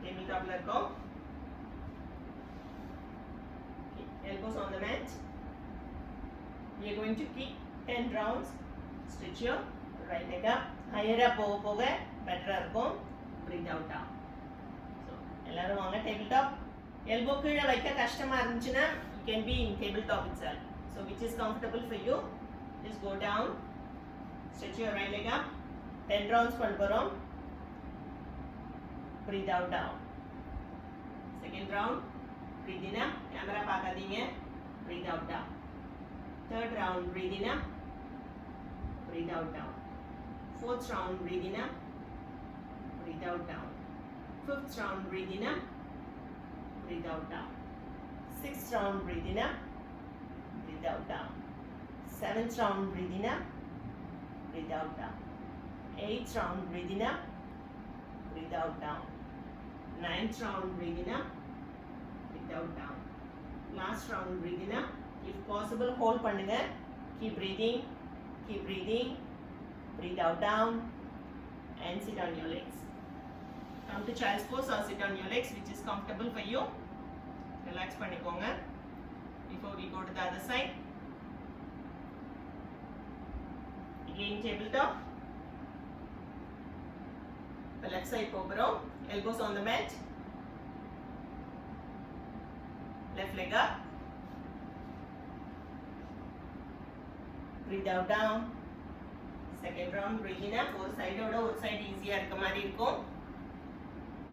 Table top la irukom. Elbows on the mat. We are going to kick 10 rounds. Stretch your right leg up. Higher up poga better irukum. Breathe out down. So ellarum vaanga table top. Elbow kizha vaikka kashtamā irundhuchina you can be in table top itself. So which is comfortable for you. Just go down. Stretch your right leg up. 10 rounds panna porom. Breathe out down. Second round. Breathe in up. Camera paakadinga. Breathe out down. Third round. Breathe in up. Breathe out down. Fourth round. Breathe in up. Breathe out down. Fifth round. Breathe in up. Breathe out down. Sixth round. Breathe in up. Breathe out down. Seventh round. Breathe in up. Breathe out down. Eighth round. Breathe in up. Breathe out down. Ninth round. Breathe in up. Breathe out down. Last round. Breathe in up. If possible, hold பண்ணுங்க. Keep breathing. Keep breathing. Breathe out down. And sit on your legs. Come to child's pose or sit on your legs, which is comfortable for you. Relax பண்ணிக்கோங்க. Before we go to the other side. Again, tabletop. The left side போகிறோம். Elbows on the mat. Left leg up. Breathe out down. Second round, breathe in up. ஒரு சைடோட ஒரு side ஈஸியா இருக்க மாதிரி இருக்கும்.